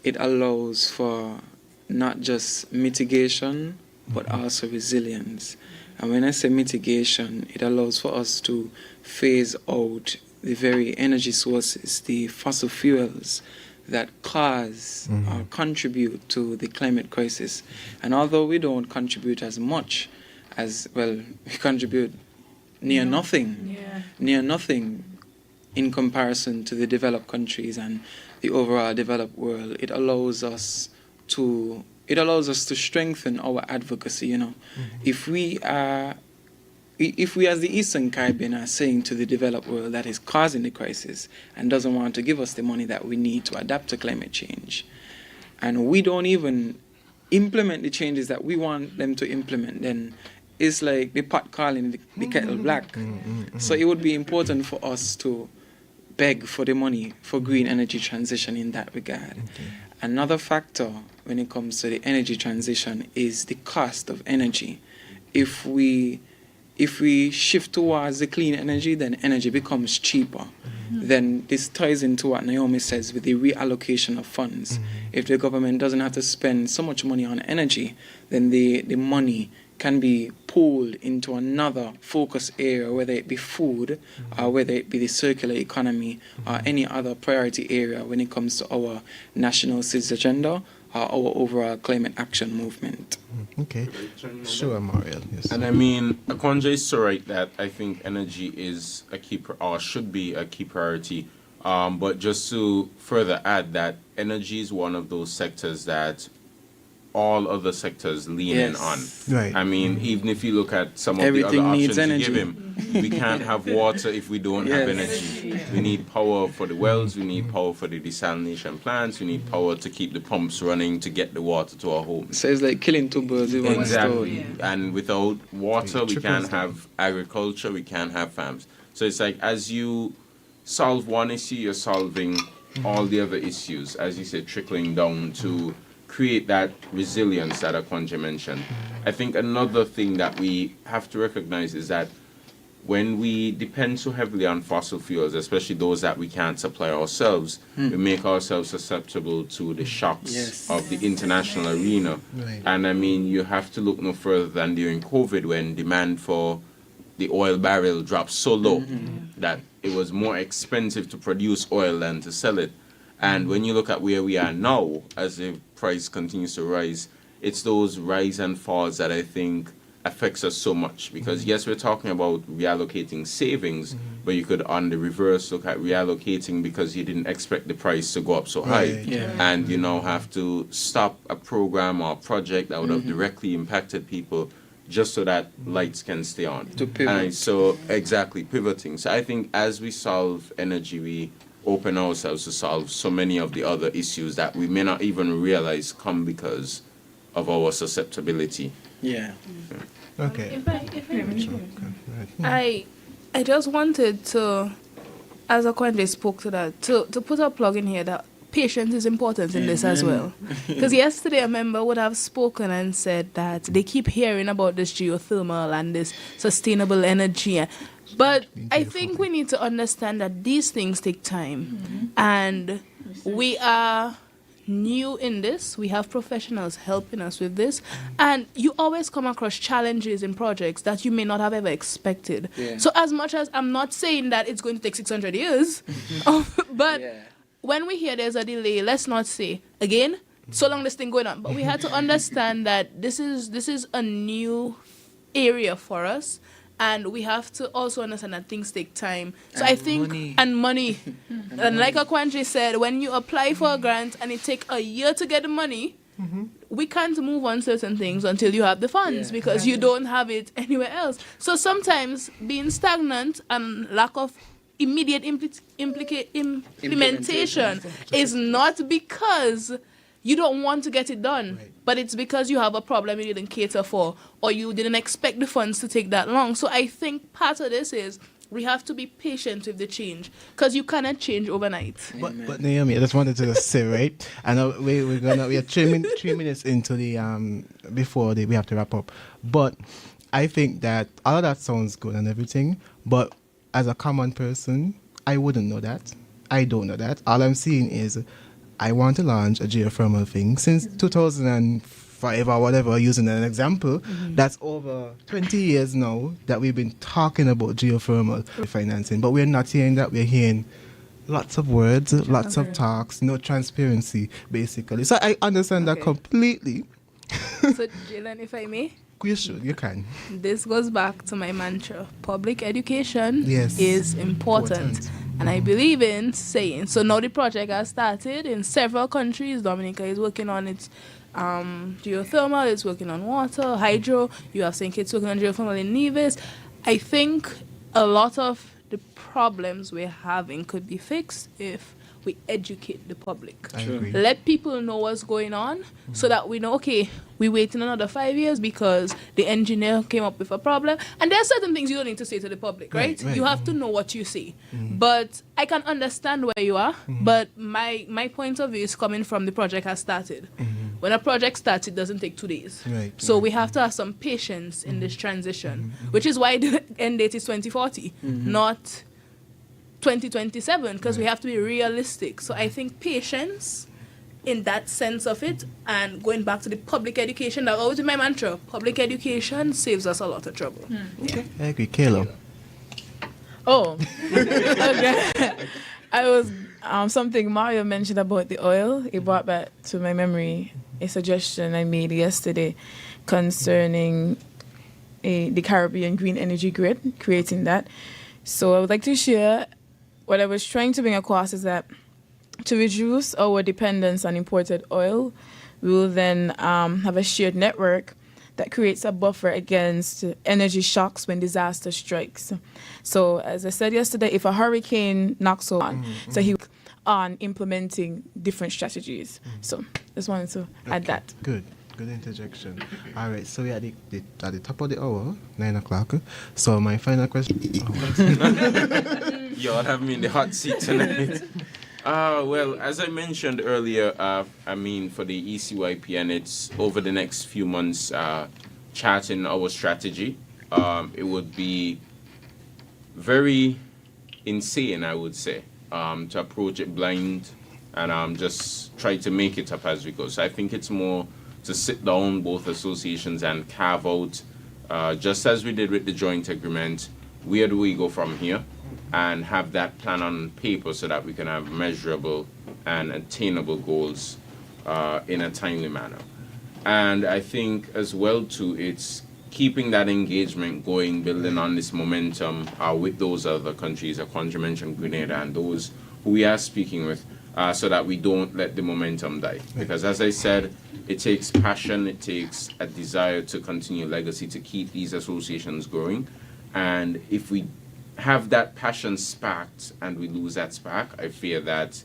it allows for not just mitigation but also resilience. And when I say mitigation, it allows for us to phase out the very energy sources, the fossil fuels that cause or contribute to the climate crisis. And although we don't contribute as much as, well, we contribute near nothing in comparison to the developed countries and the overall developed world, it allows us to strengthen our advocacy. If we as the Eastern Caribbean are saying to the developed world that is causing the crisis and doesn't want to give us the money that we need to adapt to climate change, and we don't even implement the changes that we want them to implement, then it's like the pot calling the kettle black. So it would be important for us to beg for the money for green energy transition in that regard. Another factor when it comes to the energy transition is the cost of energy. If we shift towards the clean energy, then energy becomes cheaper. Then this ties into what Naomi says with the reallocation of funds. If the government doesn't have to spend so much money on energy, then the money can be pulled into another focus area, whether it be food or whether it be the circular economy or any other priority area when it comes to our national cities agenda or our overall climate action movement. Okay. Sure, Mariel. Yes. And I mean, Akwanje is so right that I think energy is a key, or should be a key priority. But just to further add that energy is one of those sectors that all other sectors lean in on. Right. I mean, even if you look at some of Everything the other needs options you give energy. him, we can't have water if we don't have Yes. energy. We need power for the wells, we need power for the desalination plants, we need power to keep the pumps running to get the water to our homes. So it's like killing two birds with one Exactly. stone. And without water, we Trickles can't down. have agriculture, we can't have farms. So it's like as you solve one issue, you're solving all the other issues, as you said, trickling down to create that resilience that Akwanje mentioned. I think another thing that we have to recognize is that when we depend so heavily on fossil fuels, especially those that we can't supply ourselves, we make ourselves susceptible to the shocks Yes. of the international arena. Right. And I mean, you have to look no further than during COVID when demand for the oil barrel dropped so low that it was more expensive to produce oil than to sell it. And when you look at where we are now, as the price continues to rise, it's those rise and falls that I think affects us so much. Because yes, we're talking about reallocating savings, but you could on the reverse look at reallocating because you didn't expect the price to go up so high. Right. Yeah. And you now have to stop a program or a project that would have directly impacted people just so that lights can stay on. To pivot. And so exactly, pivoting. So I think as we solve energy, we open ourselves to solve so many of the other issues that we may not even realize come because of our susceptibility. Yeah. Okay. If I Sure. Okay. Right. I just wanted to, as Akwanje spoke to that, to put a plug in here that patience is important in this as well. Because yesterday a member would have spoken and said that they keep hearing about this geothermal and this sustainable energy. But I think we need to understand that these things take time. And we are new in this. We have professionals helping us with this. And you always come across challenges in projects that you may not have ever expected. Yeah. So as much as I'm not saying that it's going to take 600 years, but when we hear there's a delay, let's not say, again, so long this thing going on. But we had to understand that this is a new area for us. And we have to also understand that things take time. So And I think, money. and money. And like Akwanje said, when you apply for a grant and it takes a year to get the money, we can't move on certain things until you have the funds, Yeah, because you don't have it anywhere else. So sometimes being stagnant and lack of immediate implementation is not because you don't want to get it done, but it's because you have a problem you didn't cater for, or you didn't expect the funds to take that long. So I think part of this is we have to be patient with the change, because you cannot change overnight. But Naomi, I just wanted to say, right? I know we are 3 minutes into the before we have to wrap up. But I think that all of that sounds good and everything, but as a common person, I wouldn't know that. I don't know that. All I'm seeing is I want to launch a geothermal thing since 2005 or whatever, using an example. That's over 20 years now that we've been talking about geothermal financing, but we're not hearing that. We're hearing lots of words, lots of talks, no transparency, basically. So I understand that completely. So, Jalen, if I may, You should, you can. this goes back to my mantra. Public education Yes. is important. And I believe in saying, so now the project has started in several countries. Dominica is working on its geothermal, it's working on water, hydro. You have St. Kitts working on geothermal in Nevis. I think a lot of the problems we're having could be fixed if we educate the public. I agree. Let people know what's going on so that we know, okay, we wait in another 5 years because the engineer came up with a problem. And there are certain things you don't need to say to the public, right? Right. You have to know what you say. But I can understand where you are, but my point of view is coming from the project has started. When a project starts, it doesn't take 2 days. Right. So we have to have some patience in this transition, which is why the end date is 2040, not 2027, because we have to be realistic. So I think patience in that sense of it, and going back to the public education, that always be my mantra. Public education saves us a lot of trouble. I agree. Kayla. Oh, okay. I was something Mario mentioned about the oil. It brought back to my memory a suggestion I made yesterday concerning the Caribbean Green Energy Grid, creating that. So I would like to share what I was trying to bring across is that to reduce our dependence on imported oil, we will then have a shared network that creates a buffer against energy shocks when disaster strikes. So as I said yesterday, if a hurricane knocks on, so he on implementing different strategies. So just wanted to add that. Good interjection. All right, so we're at the top of the hour, 9 o'clock. So my final question. Y'all have me in the hot seat tonight. Well, as I mentioned earlier, for the ECYPN, it's over the next few months charting our strategy. It would be very insane, I would say, to approach it blind and just try to make it up as we go. So I think it's more to sit down, both associations, and carve out, just as we did with the joint agreement, where do we go from here? And have that plan on paper so that we can have measurable and attainable goals in a timely manner. And I think as well too, it's keeping that engagement going, building on this momentum with those other countries. Akwanje mentioned Grenada and those who we are speaking with, so that we don't let the momentum die. Because as I said, it takes passion, it takes a desire to continue legacy, to keep these associations growing. And if we have that passion sparked and we lose that spark, I fear that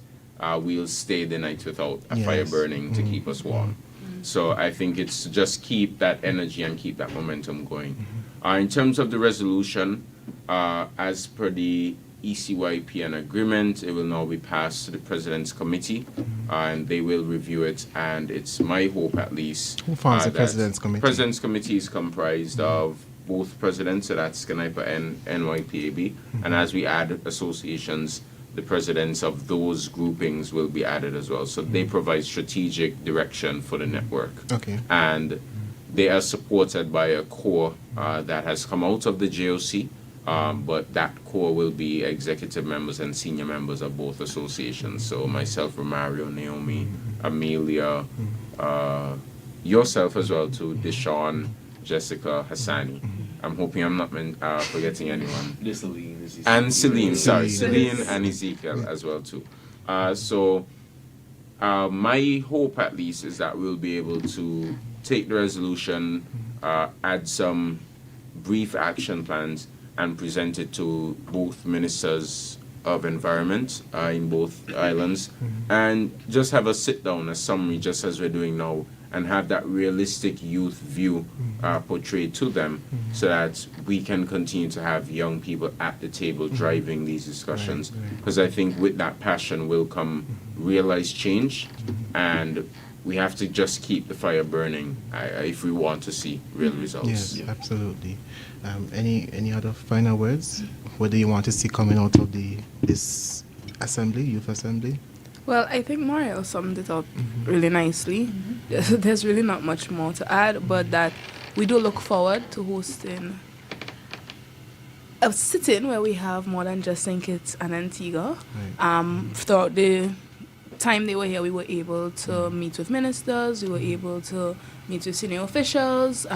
we'll stay the night without a fire burning to keep us warm. So I think it's to just keep that energy and keep that momentum going. In terms of the resolution, as per the ECYPN agreement, it will now be passed to the President's Committee, and they will review it. And it's my hope, at least, Who forms the that President's Committee? President's Committee is comprised of both presidents, so that's SCNIPA and NYPAB. And as we add associations, the presidents of those groupings will be added as well. So they provide strategic direction for the network. Okay. And they are supported by a core that has come out of the JOC, but that core will be executive members and senior members of both associations. So myself, Romario, Naomi, Amelia, yourself as well too, Deshaun, Jessica, Hassani. I'm hoping I'm not forgetting anyone. This Celine, this is And Celine, sorry, Celine. Celine and Ezekiel as well too. So my hope at least is that we'll be able to take the resolution, add some brief action plans, and present it to both ministers of environment in both islands, and just have a sit down, a summary, just as we're doing now, and have that realistic youth view portrayed to them, so that we can continue to have young people at the table driving these discussions. Because I think with that passion will come realized change, and we have to just keep the fire burning if we want to see real results. Yes, absolutely. Any other final words? What do you want to see coming out of this assembly, youth assembly? Well, I think Mario summed it up really nicely. There's really not much more to add, but that we do look forward to hosting a sit-in where we have more than just St. Kitts and Antigua. Throughout the time they were here, we were able to meet with ministers, we were able to meet with senior officials,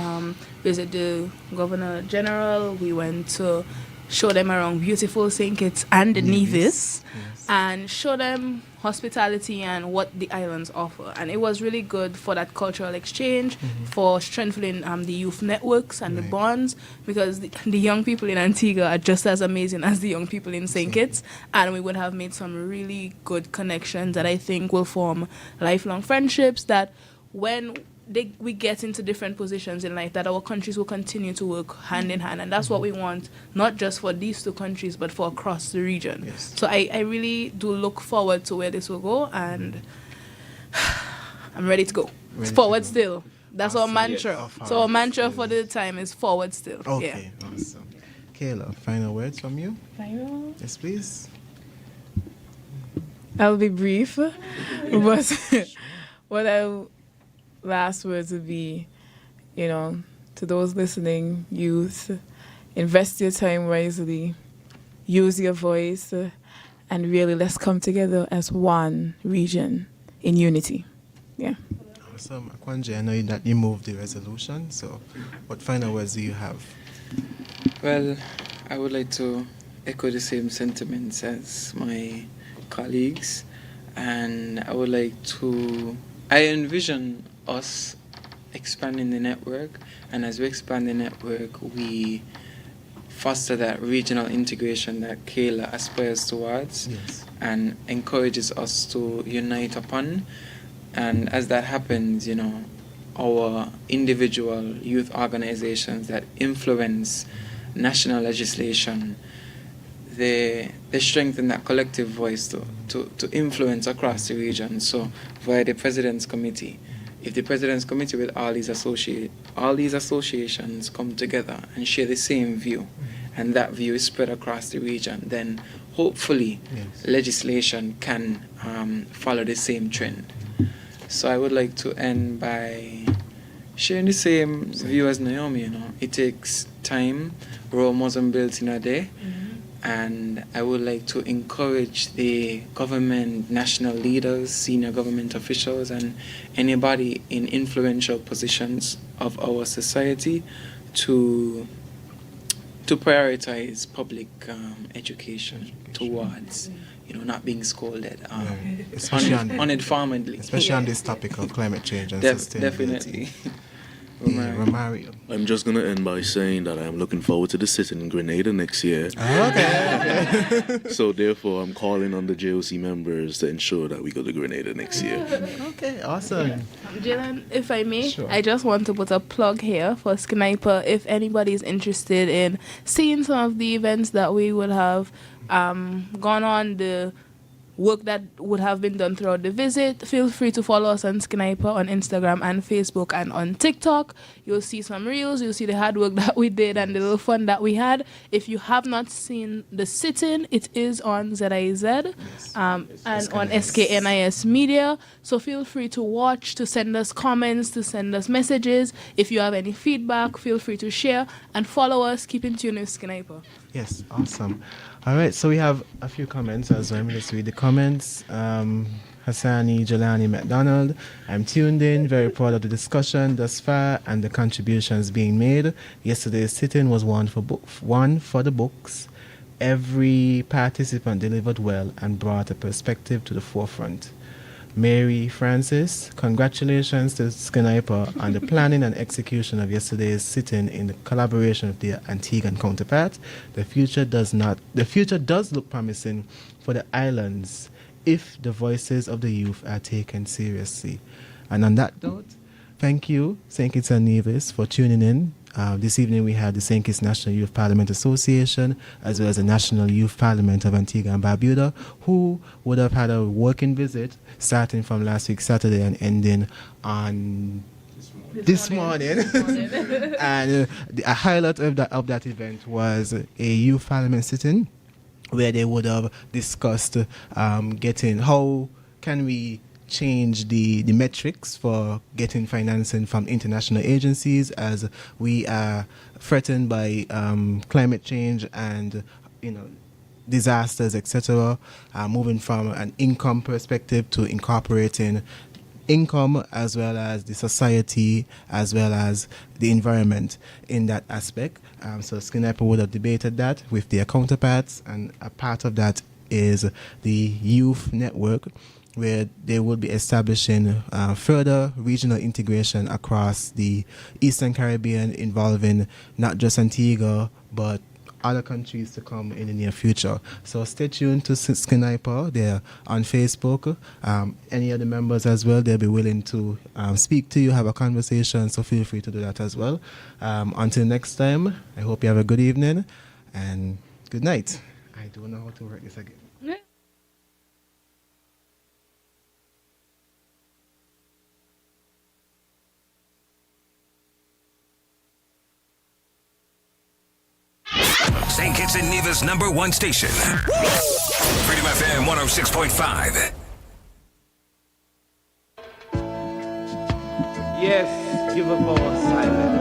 visit the Governor General. We went to show them around beautiful St. Kitts and Nevis, and show them hospitality and what the islands offer. And it was really good for that cultural exchange, for strengthening the youth networks and the bonds, because the young people in Antigua are just as amazing as the young people in St. Kitts, and we would have made some really good connections that I think will form lifelong friendships, that when we get into different positions in life, that our countries will continue to work hand in hand. And that's what we want, not just for these two countries, but for across the region. Yes. So I really do look forward to where this will go, and I'm ready to go. It's forward still. That's our mantra. Yes. So our mantra for the time is forward still. Okay, awesome. Kayla, final words from you? Final? Yes, please. I'll be brief, but last words would be, to those listening, youth, invest your time wisely, use your voice, and really let's come together as one region in unity. Yeah. Awesome. Akwanje, I know that you moved the resolution, so what final words do you have? Well, I would like to echo the same sentiments as my colleagues, and I envision us expanding the network, and as we expand the network, we foster that regional integration that Kayla aspires towards, and encourages us to unite upon. And as that happens, our individual youth organizations that influence national legislation, they strengthen that collective voice to influence across the region. So via the President's Committee, if the President's Committee with all these associations come together and share the same view, and that view is spread across the region, then hopefully legislation can follow the same trend. So I would like to end by sharing the same view as Naomi. It takes time. Rome wasn't built in a day. And I would like to encourage the government, national leaders, senior government officials, and anybody in influential positions of our society to prioritize public education towards, not being scolded uninformedly. Especially on this topic of climate change and sustainability. Definitely. Romario. I'm just going to end by saying that I'm looking forward to the sit-in in Grenada next year. Okay. So therefore, I'm calling on the JOC members to ensure that we go to Grenada next year. Okay, awesome. Jalen, if I may, Sure. I just want to put a plug here for Sniper. If anybody is interested in seeing some of the events that we would have gone on, the work that would have been done throughout the visit, feel free to follow us on Sniper on Instagram and Facebook and on TikTok. You'll see some reels, you'll see the hard work that we did and the little fun that we had. If you have not seen the sit-in, it is on ZIZ and on SKNIS Media. So feel free to watch, to send us comments, to send us messages. If you have any feedback, feel free to share and follow us. Keep in tune with Sniper. Yes, awesome. All right, so we have a few comments as well. Let's read the comments. Hassani Jelani McDonald. I'm tuned in, very proud of the discussion thus far and the contributions being made. Yesterday's sitting was one for the books. Every participant delivered well and brought a perspective to the forefront. Mary Francis, congratulations to Skinniper on the planning and execution of yesterday's sitting in the collaboration with their Antiguan counterpart. The future does look promising for the islands if the voices of the youth are taken seriously. And on that note, thank you, St. Kitts and Nevis, for tuning in. This evening we had the St. Kitts National Youth Parliament Association as well as the National Youth Parliament of Antigua and Barbuda, who would have had a working visit starting from last week Saturday and ending on this morning. And a highlight of that event was a youth parliament sitting where they would have discussed getting how can we change the metrics for getting financing from international agencies as we are threatened by climate change and disasters, etc. Moving from an income perspective to incorporating income as well as the society as well as the environment in that aspect. So Skinniper would have debated that with their counterparts, and a part of that is the youth network, where they will be establishing further regional integration across the Eastern Caribbean, involving not just Antigua, but other countries to come in the near future. So stay tuned to Skinniper. They're on Facebook. Any other members as well, they'll be willing to speak to you, have a conversation, so feel free to do that as well. Until next time, I hope you have a good evening and good night. I don't know how to work this again. St. Kitts and Nevis' #1 station. Freedom FM 106.5. Yes, give up our silence.